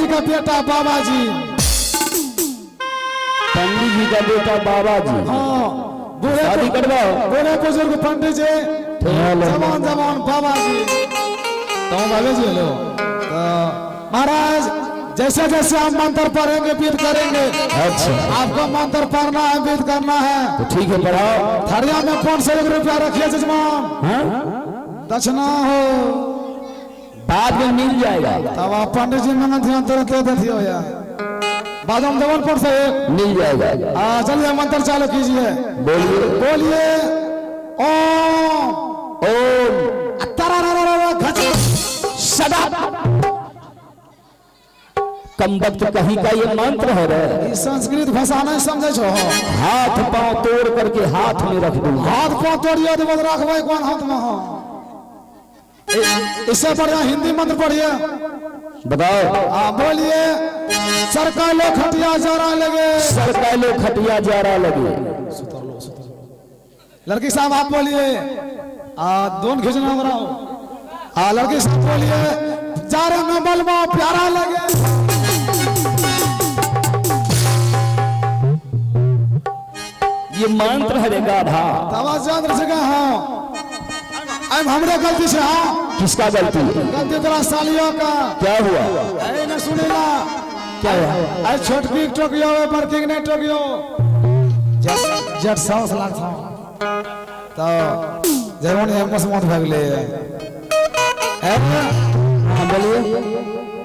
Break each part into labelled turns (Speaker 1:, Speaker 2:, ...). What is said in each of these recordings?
Speaker 1: जी का बेटा बाबा जी।
Speaker 2: पंडित जी का बेटा बाबा जी।
Speaker 1: हाँ
Speaker 2: शादी करवाओ।
Speaker 1: बूढ़े बुजुर्ग पंडित जी, जवान जवान बाबा जी। तो बाबा जी लो महाराज, जैसे जैसे आप मंत्र पढ़ेंगे विध करेंगे।
Speaker 2: अच्छा,
Speaker 1: आपको मंत्र पढ़ना है, विध करना है।
Speaker 2: तो ठीक है, पढ़ाओ।
Speaker 1: थरिया में 500 रुपया रखिए जजमान, दक्षिणा हो,
Speaker 2: बाद में मिल जाएगा।
Speaker 1: तब आप पंडित जी में ध्यान तुरंत देती हो यार, बाद में जबलपुर से
Speaker 2: मिल जाएगा।
Speaker 1: चलिए मंत्र चालू कीजिए।
Speaker 2: बोलिए
Speaker 1: बोलिए ओम
Speaker 2: ओम कम वक्त कहीं का ये मंत्र है रे।
Speaker 1: संस्कृत भाषा नहीं समझे छो।
Speaker 2: हाथ पांव तोड़ करके हाथ में रख दूंगा।
Speaker 1: हाथ पांव तोड़िए तो मत रखवाई कौन हाथ में हो। इससे बढ़िया हिंदी मंत्र पढ़िए।
Speaker 2: बताओ।
Speaker 1: बोलिए सरकालो खटिया जरा लगे,
Speaker 2: सरकालो खटिया जरा लगे।
Speaker 1: लड़की साहब आप बोलिए, दोनों खींचना बनाओ। लड़की साहब बोलिए जारे में बलवा प्यारा लगे।
Speaker 2: ये मंत्र है गाधा।
Speaker 1: तवाज़ जगह हो। अब हमरे गलती से हाँ।
Speaker 2: किसका गलती?
Speaker 1: गलती तेरा सालियों का।
Speaker 2: क्या हुआ?
Speaker 1: न सुनेला
Speaker 2: क्या हुआ?
Speaker 1: अरे छोटकी टोकियो बड़की नहीं टोकियो जट 100 लाख था तो जरूर हमको समझ भाग ले।
Speaker 2: बोलिए।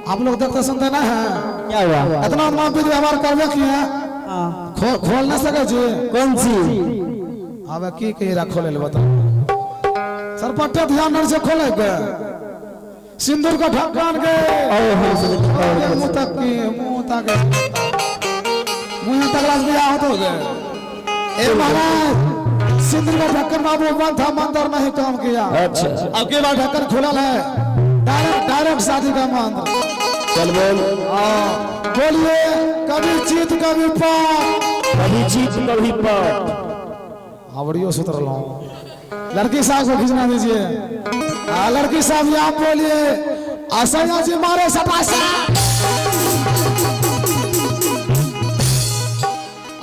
Speaker 1: आप लोग देखते सुनते ना है।
Speaker 2: क्या हुआ?
Speaker 1: इतना माफी व्यवहार करवे की है, खोल ना सके जी।
Speaker 2: कौन सी?
Speaker 1: अब की कही खोले ले बताओ। सरपट्टे ध्यान से खोले के सिंदूर का ढक्कन के मुंह तक बियाह हो गए। ए महाराज सिंदूर का ढक्कन बाबू बंद था, मंत्र नहीं काम किया।
Speaker 2: अच्छा,
Speaker 1: अब के बाद ढक्कन खुला है, डायरेक्ट शादी का मंत्र।
Speaker 2: चल बोल।
Speaker 1: बोलिए कभी जीत कभी पाप,
Speaker 2: कभी जीत कभी पाप।
Speaker 1: आवड़ियो सुतर लो। लड़की साहब को खींचना दीजिए। लड़की साहब आप बोलिए असैया जी मारे सटासा।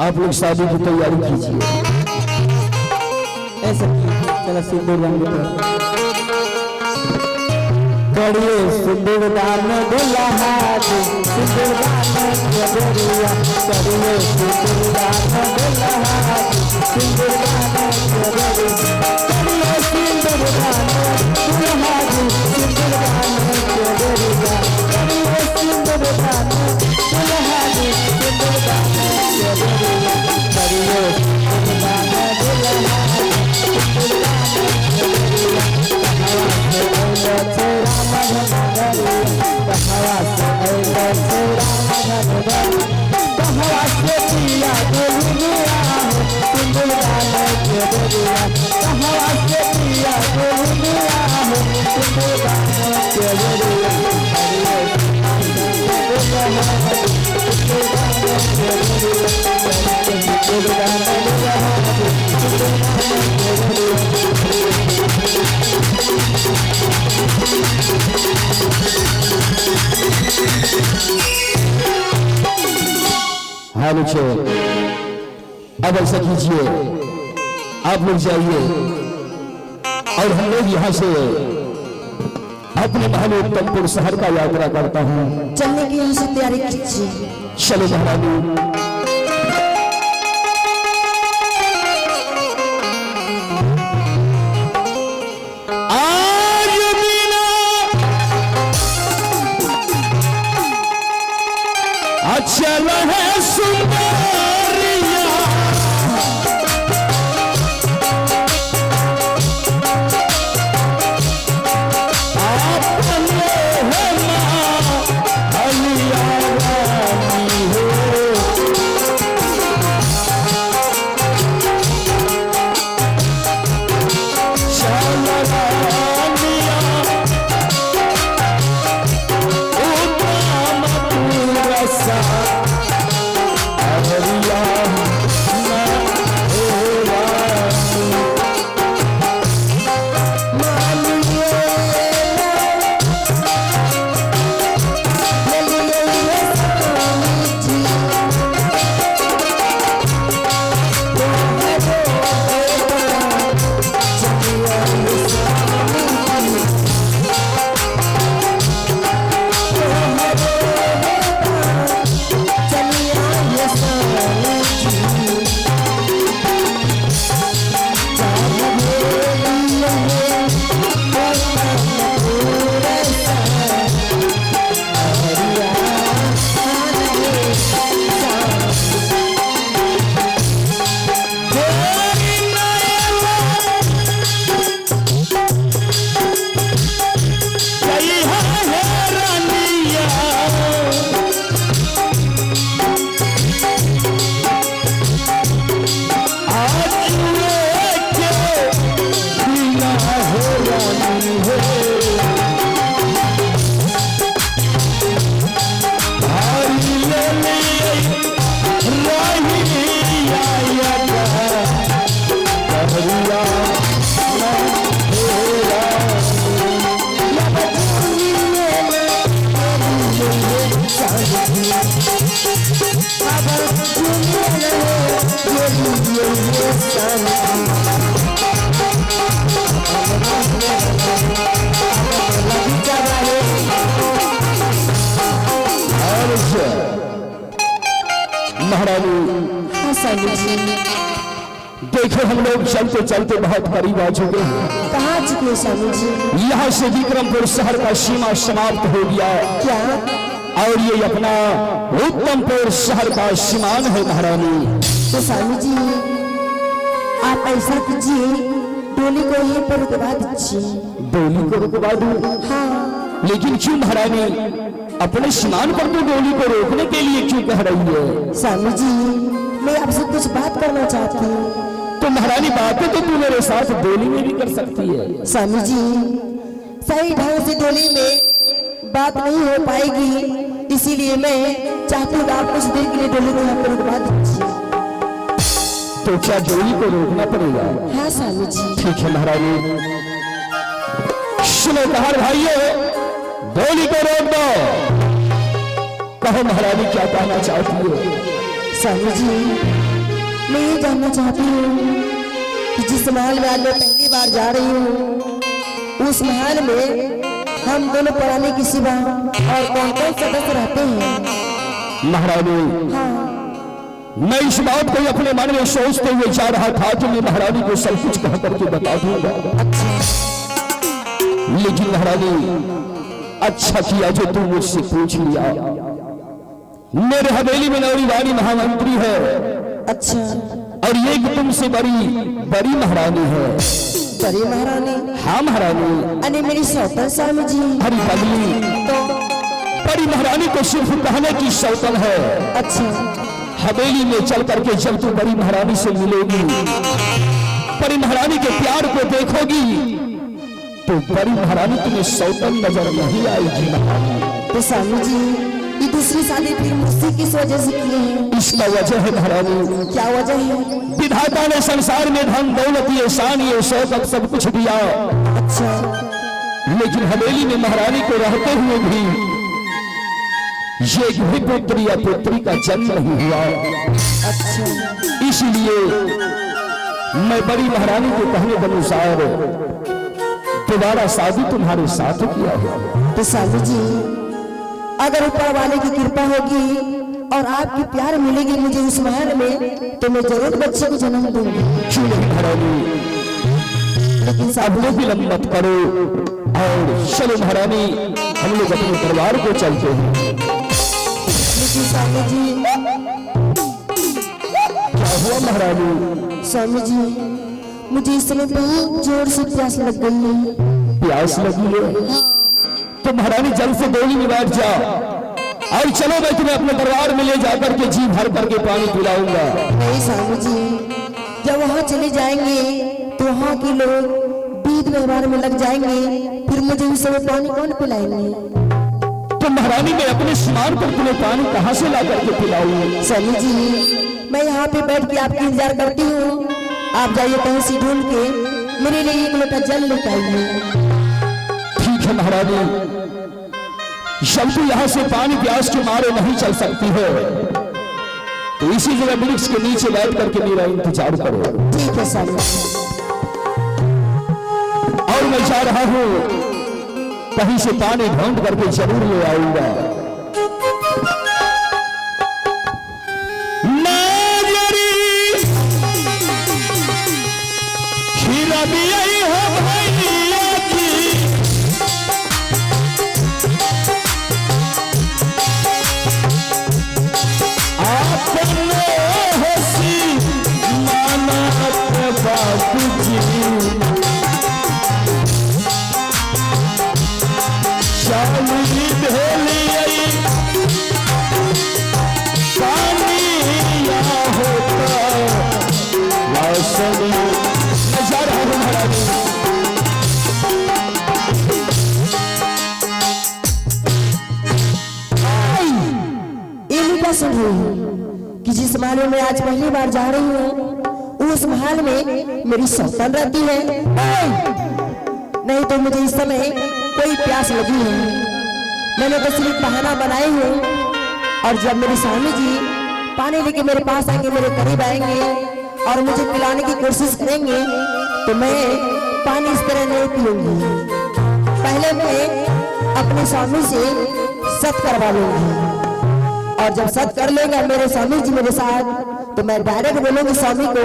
Speaker 2: आप लोग शादी की तैयारी कीजिए। ऐसा चलो सिंदूर दान करिए। सिंदूर दान दुल्हा दे, सिंदूर दान गोरिया करिए। सिंदूर दान दुल्हा दे, सिंदूर दान गोरिया करिए। सिंदूर दान दुल्हा दे, सिंदूर दान गोरिया करिए। सिंदूर दान दुल्हा दे, सिंदूर दान गोरिया करिए। सिंदूर दान दुल्हा दे, सिंदूर दान गोरिया हाल छो। अब ऐसा कीजिए, आप लोग जाइए और हम लोग यहाँ से अपने महलोत्तमपुर शहर का यात्रा करता हूँ।
Speaker 3: चलने की यहाँ से तैयारी कीजिए।
Speaker 2: चलो महारानी। चल है सुंदरिया आपने है माँ अलिया रानी हो। चल रानिया उताम पूरा सा
Speaker 3: Yeah.
Speaker 2: महारानी
Speaker 3: हाँ स्वामी जी।
Speaker 2: देखो हम लोग चलते चलते बहुत करीब आ चुके हैं।
Speaker 3: कहाँ चुके स्वामी जी?
Speaker 2: यहाँ से विक्रमपुर शहर का सीमा समाप्त हो गया
Speaker 3: क्या?
Speaker 2: और ये अपना उत्तमपुर शहर का सीमान है महारानी।
Speaker 3: तो स्वामी जी आप ऐसा कीजिए, डोली को यहीं पर रुकवा दीजिए।
Speaker 2: डोली को रुकवा दूं?
Speaker 3: हाँ।
Speaker 2: लेकिन क्यों महारानी? अपने स्नान पर तो डोली को रोकने के लिए क्यों कह रही है?
Speaker 3: स्वामी जी मैं आपसे कुछ बात करना चाहती हूँ।
Speaker 2: तो महारानी बातें तो तू मेरे साथ डोली में भी कर सकती है।
Speaker 3: स्वामी जी सही ढंग से डोली में बात नहीं हो पाएगी, इसीलिए मैं चाहती हूँ आप कुछ देर के लिए डोली को यहाँ पर रुकवा दीजिए।
Speaker 2: तो क्या डोली को रोकना पड़ेगा?
Speaker 3: हाँ स्वामी जी।
Speaker 2: ठीक है महारानी। सुनो कहार भाइयों, डोली को रोक दो। कहो महारानी क्या कहना चाहती है?
Speaker 3: स्वामी जी मैं ये जानना चाहती हूँ कि जिस महल में आज मैं पहली बार जा रही हूँ, उस महल में हम दोनों पुराने की सिवा और कौन कौन सदस्य रहते हैं?
Speaker 2: महारानी
Speaker 3: हाँ।
Speaker 2: मैं इस बात को अपने मन में सोचते हुए जा रहा था कि मैं महारानी को सब कुछ कह करके बता दूंगा। लेकिन महारानी अच्छा किया जो तू मुझसे पूछ लिया। मेरे हवेली में नौरी रानी महामंत्री है।
Speaker 3: अच्छा।
Speaker 2: और ये कि तुमसे बड़ी महारानी है।
Speaker 3: बड़ी महारानी?
Speaker 2: हाँ महारानी।
Speaker 3: अरे मेरी सौतन स्वामी जी।
Speaker 2: हरी पगली
Speaker 3: तो
Speaker 2: बड़ी महारानी को सिर्फ कहने की सौतन है।
Speaker 3: अच्छा।
Speaker 2: हवेली में चल करके जब तू बड़ी महारानी से मिलेगी, बड़ी महारानी के प्यार को देखोगी, तो बड़ी महारानी तुम्हें सौतन नजर नहीं आएगी महारानी।
Speaker 3: तो स्वामी जी ये दूसरी शादी फिर मुझसे किस वजह से की है?
Speaker 2: इसका वजह है महारानी।
Speaker 3: क्या वजह है?
Speaker 2: विधाता ने संसार में धन दौलत ये शान ये शौकत सब कुछ दिया।
Speaker 3: अच्छा।
Speaker 2: लेकिन हवेली में महारानी को रहते हुए भी एक भी पुत्री या पुत्री का जन्म नहीं हुआ।
Speaker 3: अच्छा।
Speaker 2: इसलिए मैं बड़ी महारानी के कहने के अनुसार दोबारा शादी तुम्हारे साथ किया है।
Speaker 3: तो स्वामी जी अगर ऊपर वाले की कृपा होगी और आपकी प्यार मिलेगी मुझे उस महल में, तो मैं जरूर बच्चे को जन्म दूंगी।
Speaker 2: क्यों नहीं महारानी?
Speaker 3: लेकिन
Speaker 2: अब लोग विलंब मत करो और चलो महारानी हम लोग अपने दरबार को चलते हैं।
Speaker 3: लेकिन स्वामी जी
Speaker 2: क्या हुआ महारानी?
Speaker 3: स्वामी जी मुझे इस समय बहुत जोर से प्यास लग गई है।
Speaker 2: प्यास लगी है तो महारानी जल्द से डोली में बैठ जा और चलो मैं तुम्हें अपने दरबार में ले जाकर के जी भर करके पानी पिलाऊंगा।
Speaker 3: नहीं स्वामी जी जब वहाँ चले जाएंगे तो वहाँ के लोग बीत व्यवहार में लग जाएंगे, फिर मुझे उस समय पानी कौन पिलाएंगे?
Speaker 2: तो महारानी मैं अपने स्नान पर तुम्हें पानी कहाँ से ला करके पिलाऊंगा?
Speaker 3: स्वामी जी मैं यहाँ पे बैठ के आपका इंतजार करती हूँ, आप जाइए कहीं से ढूंढ के मेरे लिए 1 लोटा जल लेकर आइए।
Speaker 2: ठीक है महारानी। जब तू यहाँ से पानी प्यास के मारे नहीं चल सकती है तो इसी जगह वृक्ष के नीचे बैठ करके मेरा इंतजार करो।
Speaker 3: ठीक है स्वामी।
Speaker 2: और मैं जा रहा हूँ कहीं से पानी ढूंढ करके जरूर ले आऊंगा।
Speaker 3: कि जिस महल में मैं आज पहली बार जा रही हूँ उस महल में मेरी सौतन रहती है। नहीं तो मुझे इस समय कोई प्यास लगी है। मैंने तो सिर्फ बहाना बनाए हूँ और जब मेरे स्वामी जी पानी लेके मेरे पास आएंगे, मेरे करीब आएंगे और मुझे पिलाने की कोशिश करेंगे तो मैं पानी इस तरह नहीं पीऊंगी। पहले मैं अपने स्वामी से सत करवा लूंगी और जब सत कर लेगा मेरे स्वामी जी मेरे साथ तो मैं डायरेक्ट बोलूंगी स्वामी को,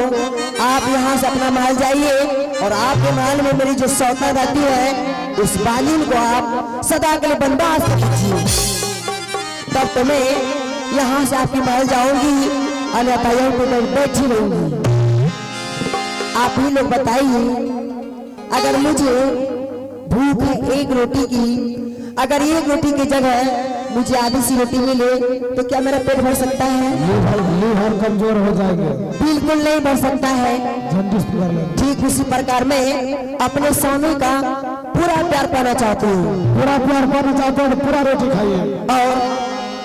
Speaker 3: आप यहाँ से अपना महल जाइए और आपके महल में मेरी जो सौतन रहती है उस बालिन को आप सदा के लिए बंदास कीजिए, तब तो मैं यहाँ से आपके महल जाऊंगी, अन्यथा यहाँ पे मैं बैठी रहूंगी। आप ही लोग बताइए, अगर मुझे भूख है एक रोटी की, अगर एक रोटी की जगह मुझे आधी सी रोटी मिले तो क्या मेरा पेट भर सकता है?
Speaker 1: लीवर कमजोर हो जाएंगे,
Speaker 3: बिल्कुल नहीं भर सकता है। ठीक उसी प्रकार में अपने स्वामी का पूरा प्यार पाना चाहती हूँ,
Speaker 1: पूरा प्यार पाना चाहते हो तो पूरा रोटी खाइए।
Speaker 3: और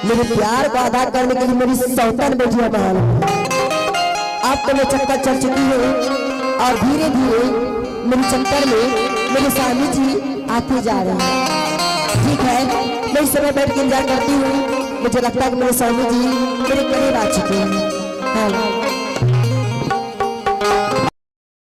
Speaker 3: मेरे प्यार को अदा करने के लिए मेरी सौतन बैठी है महल। अब तो मैं चक्कर चल चुकी हूँ और धीरे धीरे मेरे चक्कर में मेरे स्वामी जी आते जा रहे हैं। ठीक है, मैं इस समय बैठ के इंतजार करती हूँ। मुझे लगता है कि मेरे स्वामी जी मेरे करीब आ चुके हैं। हाँ।